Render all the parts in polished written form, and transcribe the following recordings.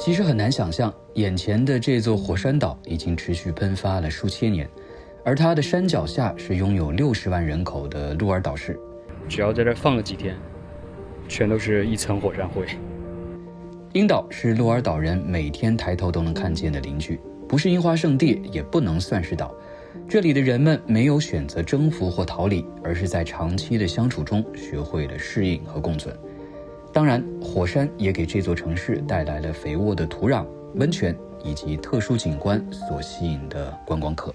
其實很難想象，眼前的這座火山島已經持續噴發了數千年，而它的山腳下是擁有60萬人口的鹿兒島市。只要在這放了幾天，全都是一層火山灰。櫻島是鹿兒島人每天抬頭都能看見的鄰居，不是櫻花聖地，也不能算是島。這裡的人們沒有選擇征服或逃離，而是在長期的相處中學會了適應和共存。當然，火山也給這座城市帶來了肥沃的土壤、溫泉以及特殊景觀所吸引的觀光客。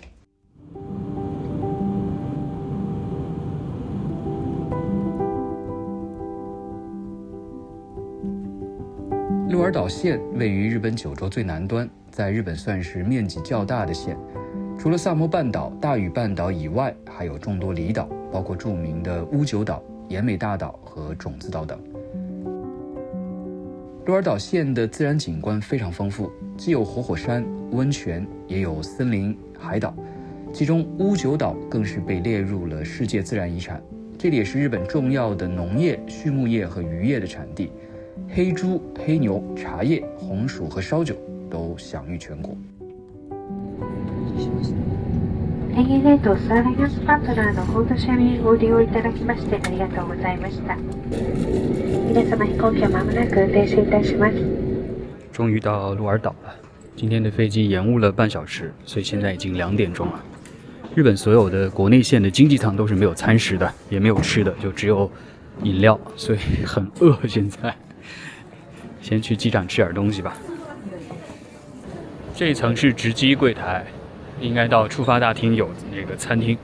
鹿兒島縣位於日本九州最南端，在日本算是面積較大的縣。除了薩摩半島、大隅半島以外，還有众多離島，包括著名的屋久島、奄美大島和種子島等。鹿兒島縣的自然景觀非常豐富，既有活火山、溫泉，也有森林、海島。其中屋久島更是被列入了世界自然遺產。這裡也是日本重要的農業、畜牧業和漁業的產地。黑豬、黑牛、茶葉、紅薯和燒酒都享譽全國。ANA とサービスパートナーのフードシェアリングを利用いただきましてありがとうございました。皆様飛行機は間もなく停止いたします。終於到鹿兒島了，今天的飛機延誤了半小時，所以現在已經2點鐘了。日本所有的國內線的經濟艙都是沒有餐食的，也沒有吃的，就只有飲料，所以很餓。現在先去機場吃點東西吧。這一層是值機櫃檯，應該到出發大廳有那個餐廳。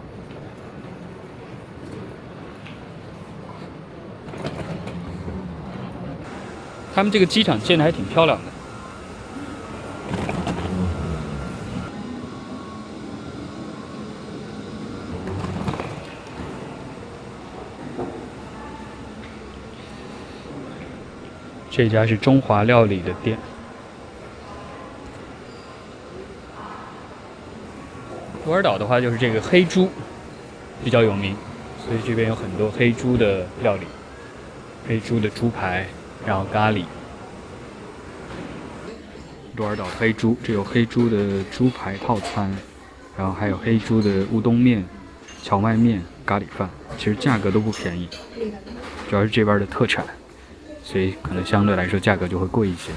他們這個機場建得還挺漂亮的。這家是中華料理的店。鹿兒島的話，就是這個黑豬比較有名，所以這邊有很多黑豬的料理，黑豬的豬排，然後咖喱。鹿兒島黑豬，這有黑豬的豬排套餐，然後還有黑豬的烏冬麵、蕎麥麵、咖喱飯，其實價格都不便宜，主要是這邊的特產，所以可能相對來說價格就會貴一些。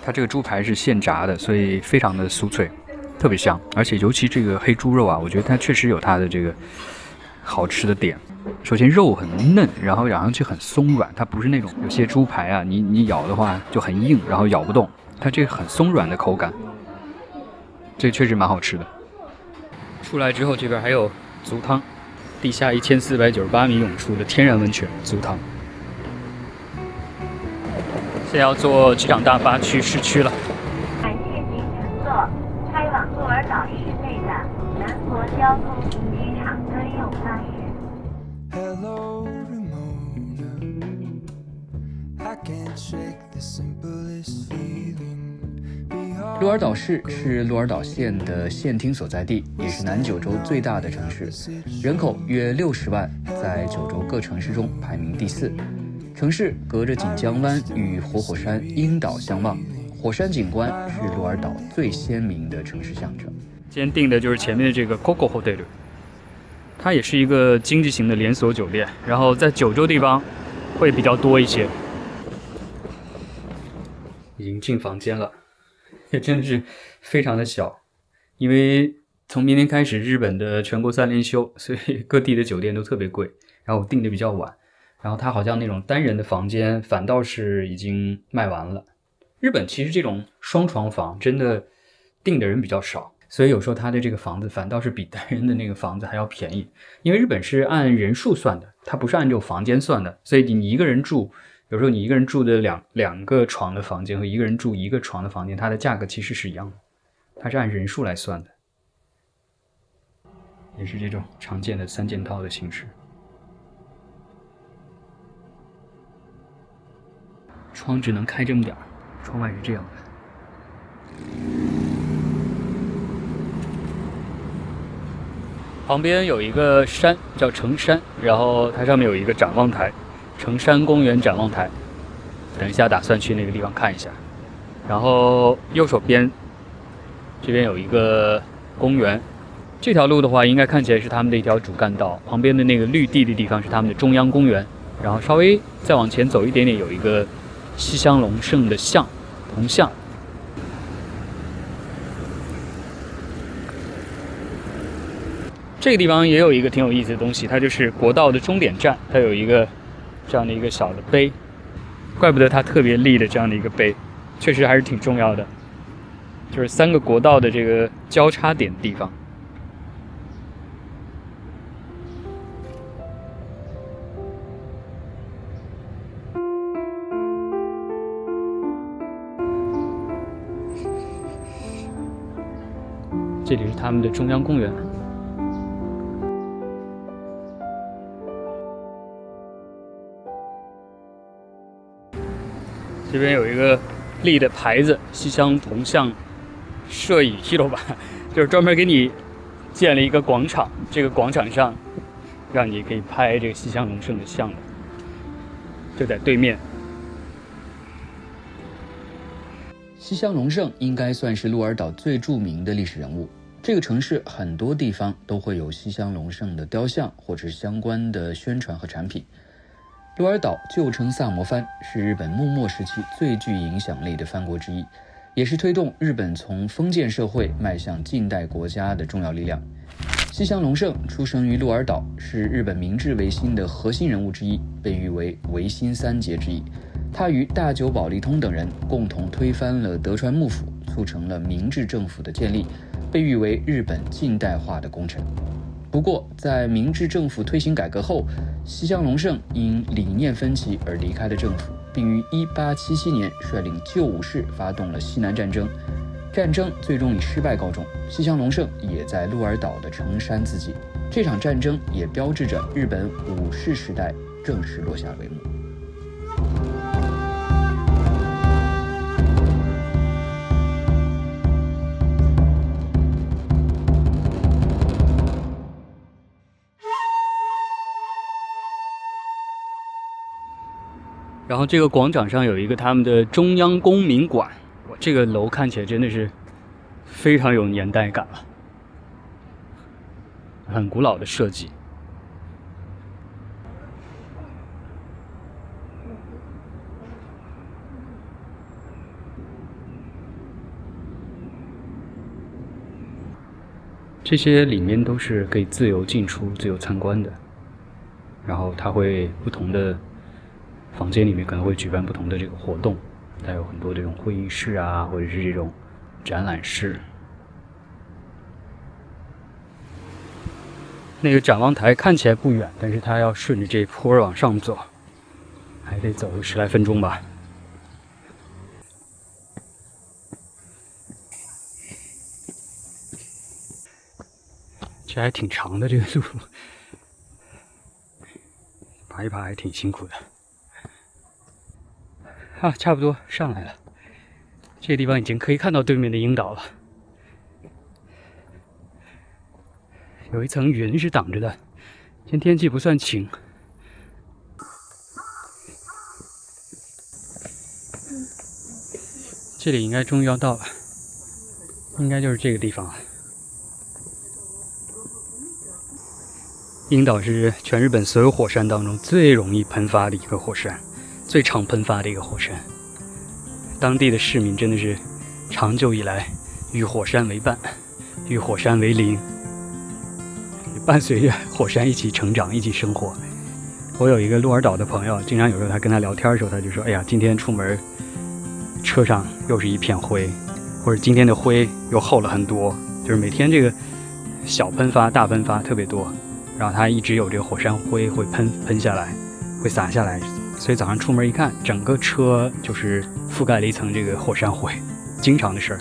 它這個豬排是現炸的，所以非常的酥脆，特別香。而且尤其這個黑豬肉啊，我覺得它確實有它的這個好吃的點。首先肉很嫩，然後咬上去很鬆軟，它不是那種有些豬排啊，你咬的話就很硬，然後咬不動。它這個很鬆軟的口感，這確實蠻好吃的。出來之後，這邊還有足湯，地下1498米湧出的天然溫泉足湯。現在要坐機場大巴去市區了。感謝您乘坐開往鹿兒島市內的南國交通機場專用巴士。Hello, Ramona. I can't shake the simplest feeling. 鹿兒島市是鹿兒島縣的縣廳所在地，也是南九州最大的城市，人口約60萬，在九州各城市中排名第4。城市隔着錦江灣與活火山櫻島相望，火山景觀是鹿兒島最鮮明的城市象徵。今天訂的就是前面的這個 Coco Hotel， 它也是一個經濟型的連鎖酒店，然後在九州地方會比較多一些。已經進房間了，也真的是非常的小，因為從明天開始日本的全國3連休，所以各地的酒店都特別貴，然後我訂的比較晚。然後它好像那種單人的房間反倒是已經賣完了。日本其實這種雙床房真的訂的人比較少，所以有時候它的這個房子反倒是比單人的那個房子還要便宜。因為日本是按人數算的，它不是按這種房間算的，所以你一個人住，有時候你一個人住的兩個床的房間和一個人住一個床的房間，它的價格其實是一樣的，它是按人數來算的，也是這種常見的3件套的形式。窗只能開這麼點兒，窗外是這樣的。旁邊有一個山叫城山，然後它上面有一個展望台，城山公園展望台。等一下打算去那個地方看一下。然後右手邊这边有一個公園，這條路的話應該看起來是他們的一條主幹道，旁邊的那個綠地的地方是他們的中央公園，然後稍微再往前走一點點有一個西鄉隆盛的像，銅像。這個地方也有一個挺有意思的東西，它就是國道的終點站，它有一個這樣的一個小的碑，怪不得它特別立的這樣的一個碑，確實還是挺重要的，就是3個國道的這個交叉點的地方。這裡是他們的中央公園。這邊有一個立的牌子，西鄉銅像攝影広場，就是專門給你建了一個廣場，這個廣場上讓你可以拍這個西鄉隆盛的像的，就在對面。西鄉隆盛應該算是鹿兒島最著名的歷史人物。這個城市很多地方都會有西鄉隆盛的雕像或者相關的宣傳和產品。鹿兒島舊稱薩摩藩，是日本幕末時期最具影響力的藩國之一，也是推動日本從封建社會邁向近代國家的重要力量。西鄉隆盛出生於鹿兒島，是日本明治維新的核心人物之一，被譽為維新三傑之一。他與大久保利通等人共同推翻了德川幕府，促成了明治政府的建立，被譽為日本近代化的功臣。不過，在明治政府推行改革後，西鄉隆盛因理念分歧而離開了政府，並於1877年率領舊武士發動了西南戰爭。戰爭最終以失敗告終，西鄉隆盛也在鹿兒島的城山自盡。這場戰爭也標誌着日本武士時代正式落下帷幕。然后這個廣場上有一個他們的中央公民館，哇，這個樓看起來真的是非常有年代感了，很古老的設計。這些裡面都是可以自由進出、自由參觀的，然後它會不同的房間裡面可能會舉辦不同的這個活動，它有很多這種會議室啊，或者是這種展覽室。那個展望台看起來不遠，但是它要順着這坡往上走，還得走10來分鐘吧。這還挺長的這個路，爬一爬還挺辛苦的。啊，差不多上來了。這個地方已經可以看到對面的櫻島了。有一層雲是擋着的，今天天氣不算晴。這裡應該終於要到了，應該就是這個地方了。櫻島是全日本所有火山當中最容易噴發的一個火山。最常噴發的一個火山，當地的市民真的是長久以來與火山為伴，與火山為鄰，伴隨着火山一起成長，一起生活。我有一個鹿兒島的朋友，經常有時候他跟他聊天的時候，他就說：“哎呀，今天出門車上又是一片灰，或者今天的灰又厚了很多，就是每天這個小噴發、大噴發特別多，然後他一直有這個火山灰會噴下來，會灑下來。”所以早上出門一看，整個車就是覆蓋了一層這個火山灰，經常的事兒，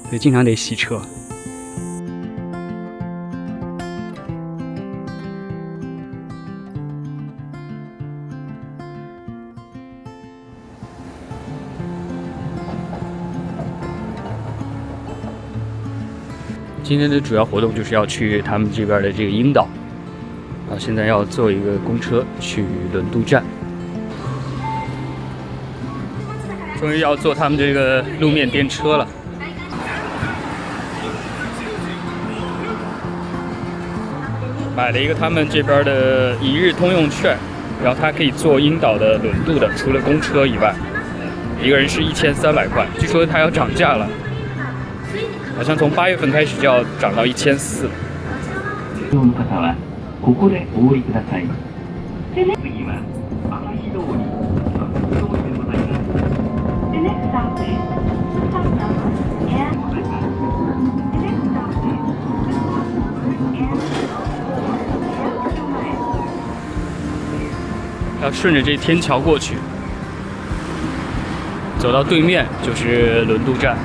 所以經常得洗車。今天的主要活動就是要去他們這邊的這個櫻島，現在要坐一個公車去輪渡站。終於要坐他們這個路面電車了。買了一個他們這邊的一日通用券，然後它可以坐英島的輪渡的，除了公車以外，一個人是1300塊。據說它要漲價了，好像從8月份開始就要漲到1400。ここでお降りください。次は朝日通り、朝日通りでございます。The next stop is Suntower and The next stop is Suntower and 要順着這天橋過去，走到對面就是輪渡站。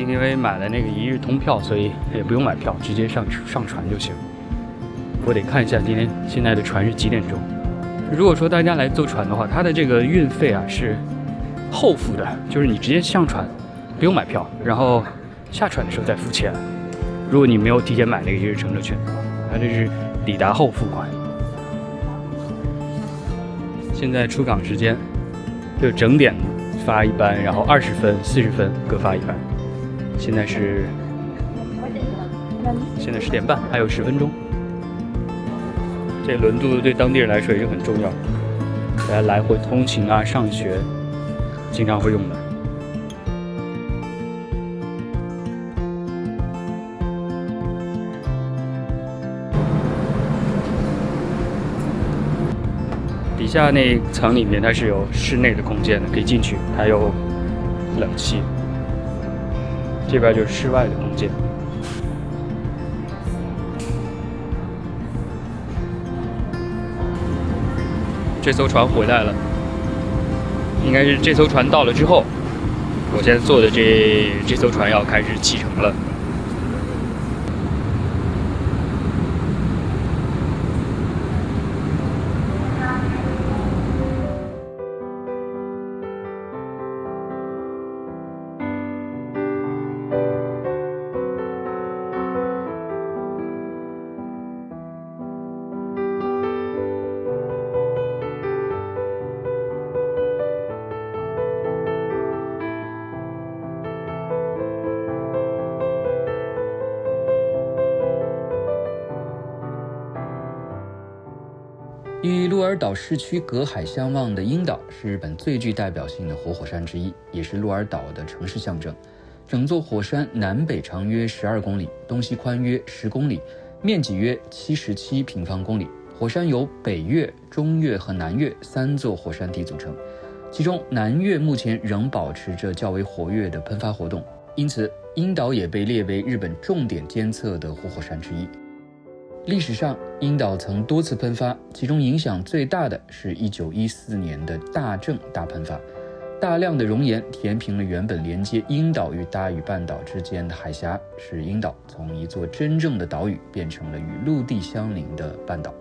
因為買了那個一日通票，所以也不用買票，直接上船就行。我得看一下現在的船是幾點鐘。如果說大家來坐船的話，它的這個運費啊是後付的，就是你直接上船不用買票，然後下船的時候再付錢。如果你沒有提前買那個一日乘車券，它這是抵達後付款。現在出港時間就整點發一班，然後20分、40分各發一班。現在是10點半，還有10分鐘。這輪渡對當地人來說也是很重要，大家來回通勤啊、上學，經常會用的。底下那層裡面它是有室內的空間的，可以進去，它有冷氣。這邊就是室外的空間。這艘船回來了，應該是這艘船到了之後，我現在坐的這艘船要開始啟程了。与鹿兒島市區隔海相望的英島是日本最具代表性的活火山之一，也是鹿兒島的城市象徵。整座火山南北長約12公里，東西寬約10公里，面積約77平方公里。火山由北岳、中岳和南岳3座火山體組成，其中南岳目前仍保持着較為活躍的噴發活動，因此英島也被列為日本重點監測的活火山之一。歷史上，英島曾多次噴發，其中影響最大的是1914年的大正大噴發，大量的熔岩填平了原本連接英島與大隅半島之間的海峽，使英島從一座真正的島嶼變成了與陸地相鄰的半島。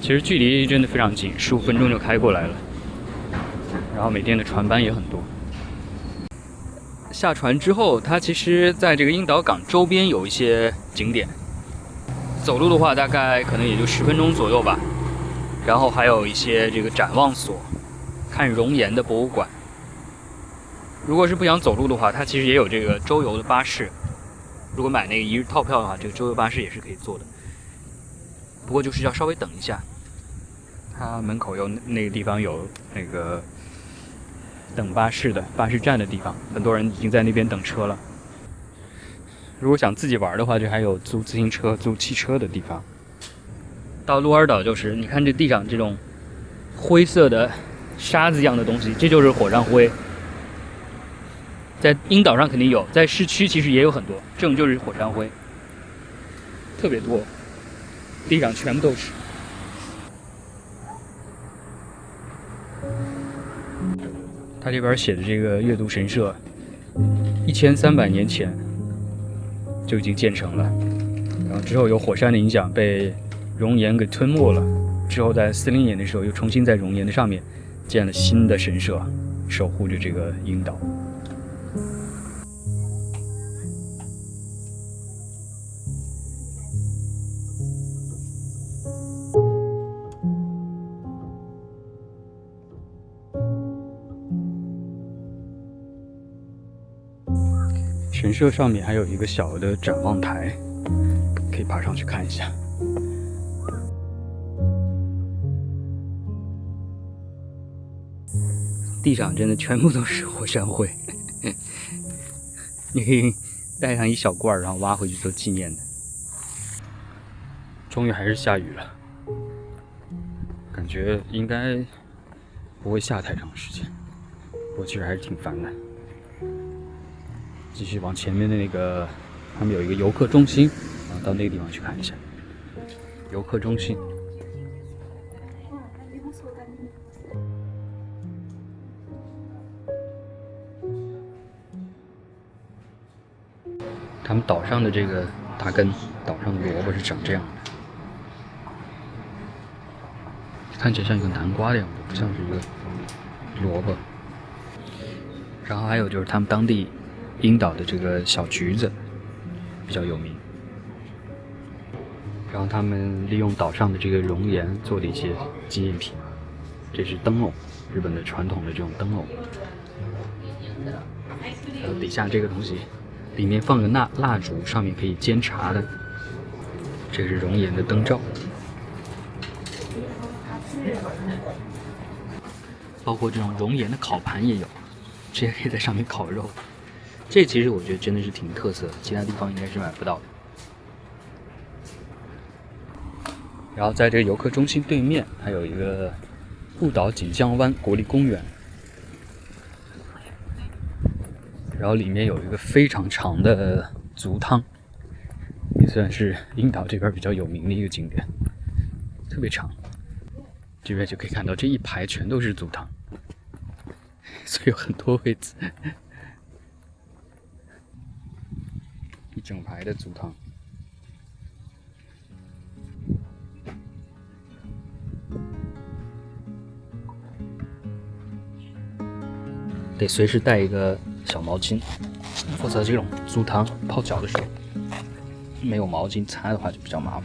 其實距離真的非常近，15分鐘就開過來了，然後每天的船班也很多。下船之後，它其實在這個英島港周邊有一些景點，走路的話大概可能也就10分鐘左右吧。然後還有一些這個展望所、看熔岩的博物館。如果是不想走路的話，它其實也有這個周遊的巴士。如果買那個一日套票的話，這個周遊巴士也是可以坐的。不過就是要稍微等一下，它門口有那個地方有那個等巴士的巴士站的地方，很多人已經在那邊等車了。如果想自己玩的話，這還有租自行車、租汽車的地方。到鹿兒島就是，你看這地上這種灰色的沙子一樣的東西，這就是火山灰。在英島上肯定有，在市區其實也有很多，這種就是火山灰，特別多，地上全部都是。他這邊寫的這個月度神社，1300年前就已經建成了，然後之後有火山的影響被熔岩給吞沒了，之後在40年的時候又重新在熔岩的上面建了新的神社，守護着這個英島。神社上面還有一個小的展望台，可以爬上去看一下。地上真的全部都是火山灰，你可以带上一小罐，然后挖回去做纪念的。终于还是下雨了，感觉应该不会下太长时间，不过其實還是挺煩的。繼續往前面的那個，他們有一個遊客中心，然後到那個地方去看一下。遊客中心。他們島上的這個大根，島上的蘿蔔是長這樣的，看起來像一個南瓜的樣子，不像是一個蘿蔔。然後還有就是他們當地櫻島的這個小橘子比較有名，然後他們利用島上的這個熔岩做的一些紀念品，這是燈籠，日本的傳統的這種燈籠。還有底下這個東西，裡面放個蠟燭，上面可以煎茶的，這是熔岩的燈罩。包括這種熔岩的烤盤也有，直接可以在上面烤肉。這其實我覺得真的是挺特色的，其他地方應該是買不到的。然後在這個遊客中心對面還有一個鹿島錦江灣國立公園，然後裡面有一個非常長的足湯，也算是櫻島這邊比較有名的一個景點，特別長。這邊就可以看到這一排全都是足湯，所以有很多位子，一整排的足湯。得隨時帶一個小毛巾，否則這種足湯泡腳的時候沒有毛巾擦的話就比較麻煩。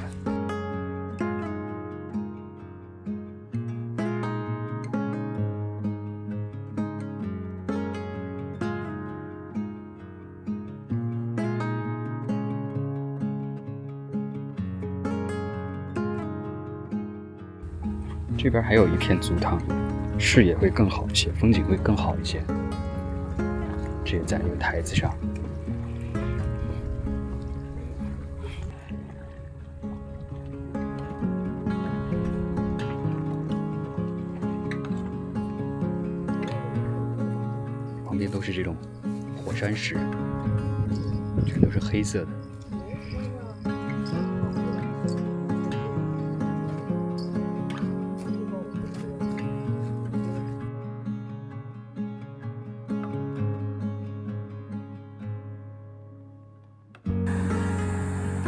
這邊還有一片足湯，視野會更好一些，風景會更好一些。這也在這個台子上。旁邊都是這種火山石，全都是黑色的。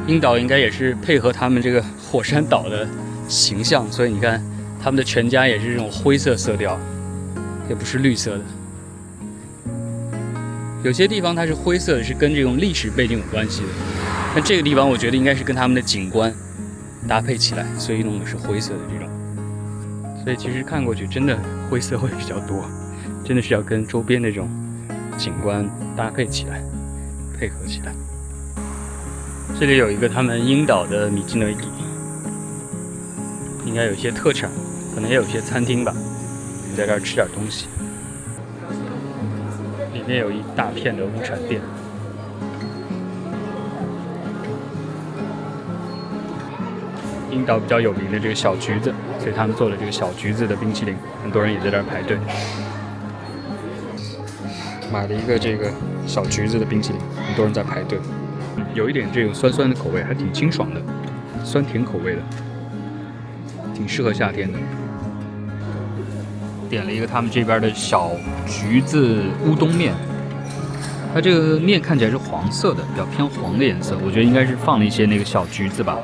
櫻島應該也是配合他們這個火山島的形象，所以你看他們的全家也是這種灰色色調，也不是綠色的。有些地方它是灰色的，是跟這種歷史背景有關係的，但這個地方我覺得應該是跟他們的景觀搭配起來，所以弄的是灰色的這種。所以其實看過去真的灰色会比較多，真的是要跟周邊那種景觀搭配起來，配合起来。這裡有一個他們櫻島的米津の駅，應該有一些特產，可能也有一些餐廳吧，你在這兒吃點東西。裡面有一大片的物產店。櫻島比較有名的這個小橘子，所以他們做了這個小橘子的冰淇淋，很多人也在這兒排隊。買了一個這個小橘子的冰淇淋，很多人在排隊。有一點這種酸酸的口味，還挺清爽的，酸甜口味的，挺適合夏天的。點了一個他們這邊的小橘子烏冬麵，它這個麵看起來是黃色的，比較偏黃的顏色，我覺得應該是放了一些那個小橘子吧。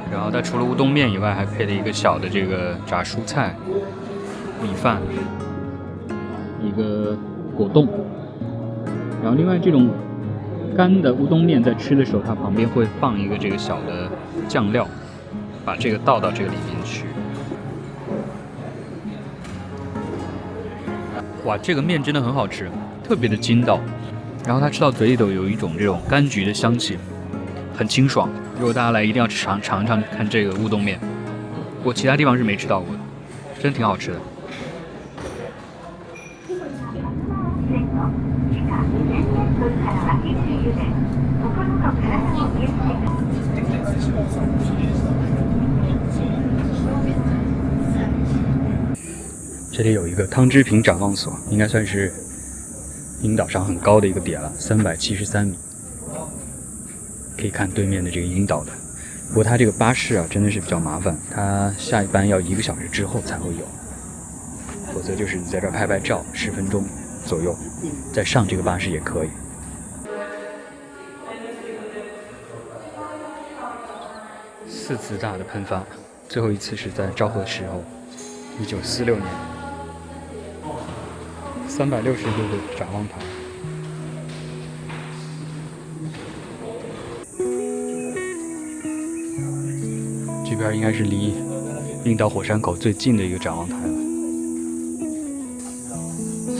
然後它除了烏冬麵以外，還配了一個小的這個炸蔬菜、米飯、一個果凍，然後另外這種乾的烏冬麵在吃的時候，它旁邊會放一個這個小的醬料，把這個倒到這個裡面去。哇，這個麵真的很好吃，特別的筋道，然後它吃到嘴里头有一种这种柑橘的香气，很清爽。如果大家来，一定要尝一尝看这个乌冬面，我其他地方是没吃到过的，真挺好吃的。这里有一个汤之坪展望所，应该算是樱岛上很高的一个点了，373米，可以看对面的这个樱岛的。不过它这个巴士啊，真的是比较麻煩，它下一班要1个小时之后才会有，否则就是你在这儿拍照10分鐘左右，再上這個巴士也可以。4次大的噴發，最後一次是在昭和時候，1946年，360度的展望台。這邊應該是離櫻島火山口最近的一個展望台了。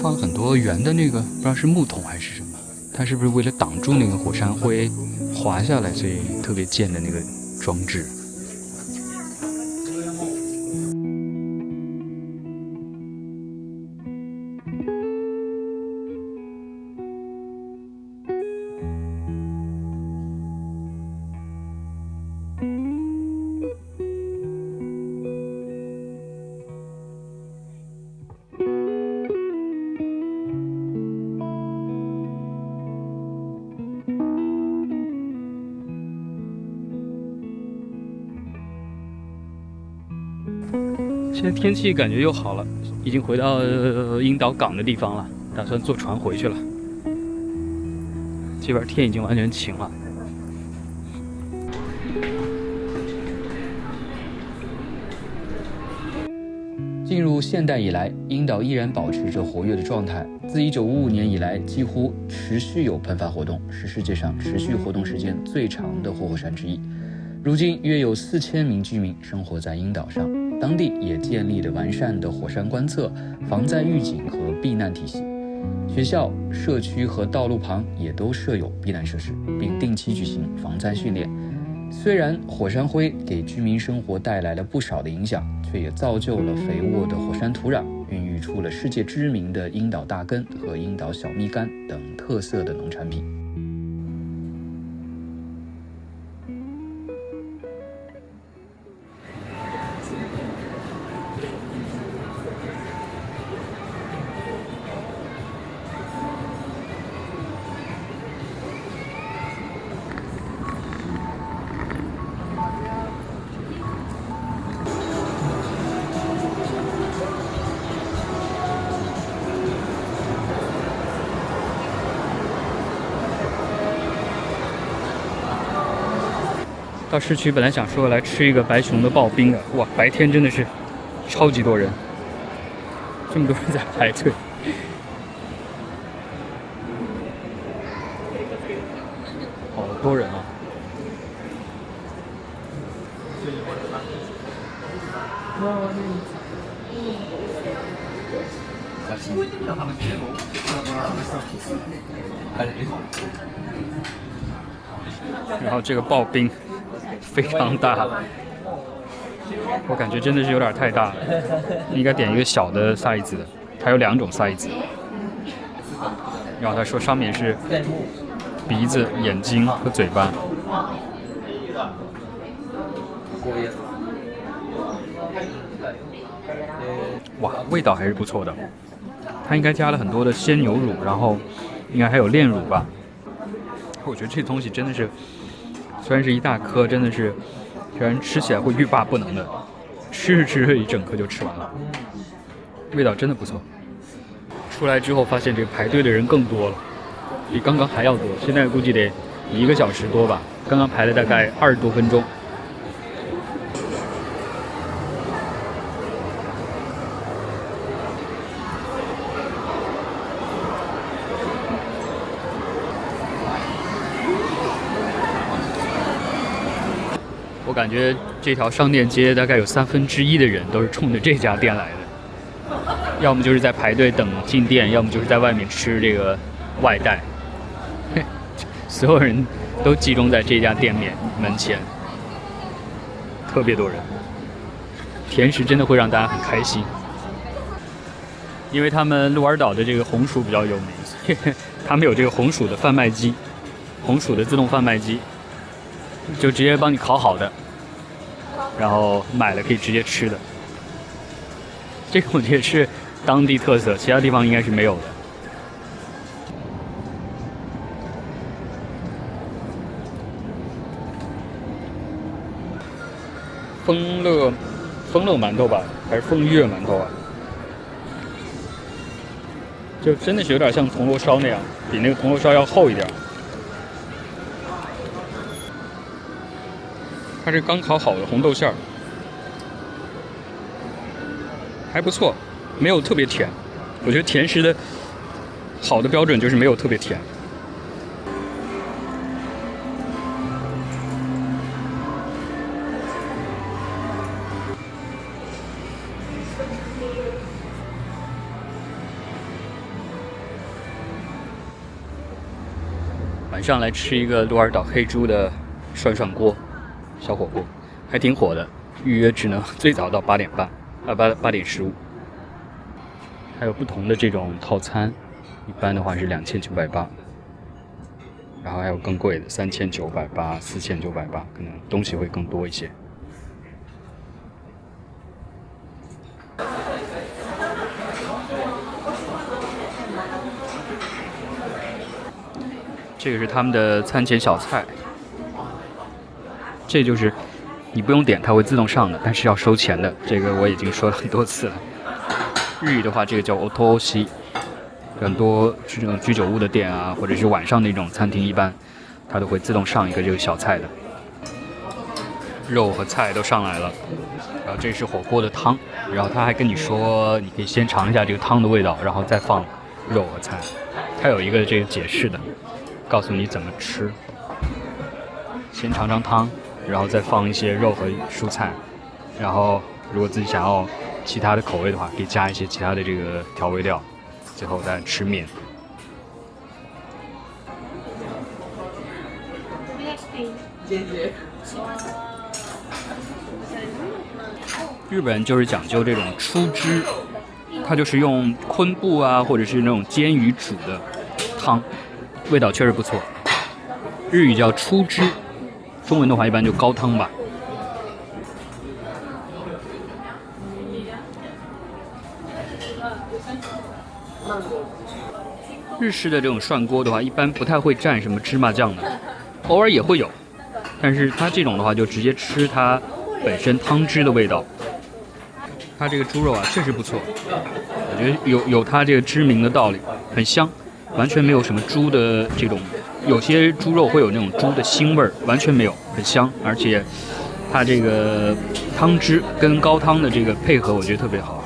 放了很多圓的那個，不知道是木桶還是什麼，它是不是為了擋住那個火山灰滑下來，所以特別賤的那個裝置。現在天氣感覺又好了，已經回到櫻島港的地方了，打算坐船回去了。這邊天已經完全晴了。進入現代以來，櫻島依然保持着活躍的狀態。自1955年以來，幾乎持續有噴發活動，是世界上持續活動時間最長的活火山之一。如今約有4000名居民生活在櫻島上。當地也建立了完善的火山觀測、防災預警和避難體系。學校、社區和道路旁也都設有避難設施，並定期舉行防災訓練。雖然火山灰給居民生活帶來了不少的影響，卻也造就了肥沃的火山土壤，孕育出了世界知名的櫻島大根和櫻島小蜜柑等特色的農產品。到市區本來想說來吃一個白熊的刨冰的，哇，白天真的是超級多人，這麼多人在排隊，好多人啊！然後這個刨冰非常大，我感覺真的是有點太大了，應該點一個小的 size 的，它有2種 size。然後他說上面是鼻子、眼睛和嘴巴。哇，味道還是不錯的，它應該加了很多的鮮牛乳，然後應該還有煉乳吧。我覺得這東西真的是，雖然是一大顆，真的是讓人吃起來會欲罷不能的，吃着吃着一整顆就吃完了，味道真的不錯。出來之後發現這個排隊的人更多了，比剛剛還要多，現在估計得1個小時多吧，剛剛排了大概20多分鐘。我感覺這條商店街大概有1/3的人都是衝着這家店來的，要麼就是在排隊等進店，要麼就是在外面吃這個外帶。所有人都集中在这家店门前，特別多人。甜食真的會讓大家很開心，因為他們鹿兒島的這個紅薯比較有名，所以他們有這個紅薯的販賣機，紅薯的自動販賣機，就直接幫你烤好的，然後買了可以直接吃的。這個我覺得是當地特色，其他地方應該是沒有的。丰樂饅頭吧，還是豐悅饅頭啊？就真的是有點像銅鑼燒那樣，比那個銅鑼燒要厚一點。它是剛烤好的紅豆餡兒，還不錯，沒有特別甜。我覺得甜食的好的標準就是沒有特別甜。晚上來吃一個鹿兒島黑豬的涮鍋，小火鍋，還挺火的。預約只能最早到8點半，8點15。還有不同的這種套餐，一般的話是2980，然後還有更貴的3980、4980，可能東西會更多一些。這個是他們的餐前小菜，這就是你不用點，它會自動上的，但是要收錢的。這個我已經說了很多次了。日語的話，這個叫お通し，很多這種居酒屋的店啊，或者是晚上那種餐廳，一般它都會自動上一個這個小菜的。肉和菜都上來了，然後這是火鍋的湯，然後他還跟你說，你可以先嘗一下這個湯的味道，然後再放肉和菜。他有一個這個解釋的。告訴你怎麼吃，先嘗嘗湯，然後再放一些肉和蔬菜，然後如果自己想要其他的口味的話，可以加一些其他的這個調味料，最後再吃麵。日本就是講究這種出汁，它就是用昆布啊，或者是那種煎魚煮的湯。味道確實不錯，日語叫出汁，中文的話一般就高湯吧。日式的這種涮鍋的話，一般不太會蘸什麼芝麻醬的，偶爾也會有，但是它這種的話就直接吃它本身湯汁的味道。它這個豬肉啊確實不錯，我覺得有它這個知名的道理，很香。完全沒有什麼豬的這種，有些豬肉會有那種豬的腥味兒，完全沒有，很香，而且它這個湯汁跟高湯的這個配合，我覺得特別好。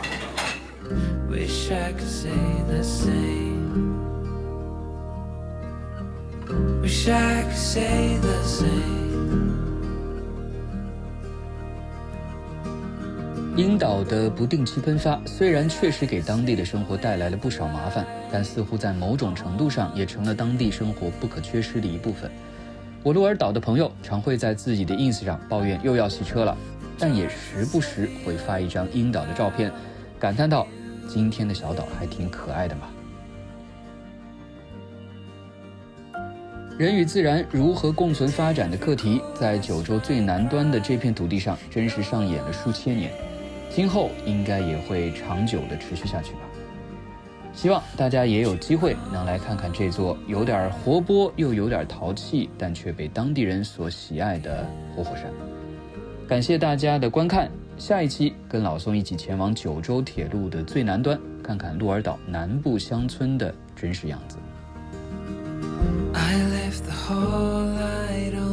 櫻島的不定期噴發雖然確實給當地的生活帶來了不少麻煩，但似乎在某種程度上也成了當地生活不可缺失的一部分。我鹿兒島的朋友常會在自己的 ins 上抱怨又要洗車了，但也時不時會發一張櫻島的照片，感嘆道：今天的小島還挺可愛的嘛。人與自然如何共存發展的課題，在九州最南端的這片土地上真實上演了數千年，今後應該也會長久地持續下去吧。希望大家也有機會能來看看這座有點活潑又有點淘氣，但卻被當地人所喜愛的活火山。感謝大家的觀看，下一期跟老宋一起前往九州鐵路的最南端，看看鹿兒島南部鄉村的真實樣子。I left the whole light on.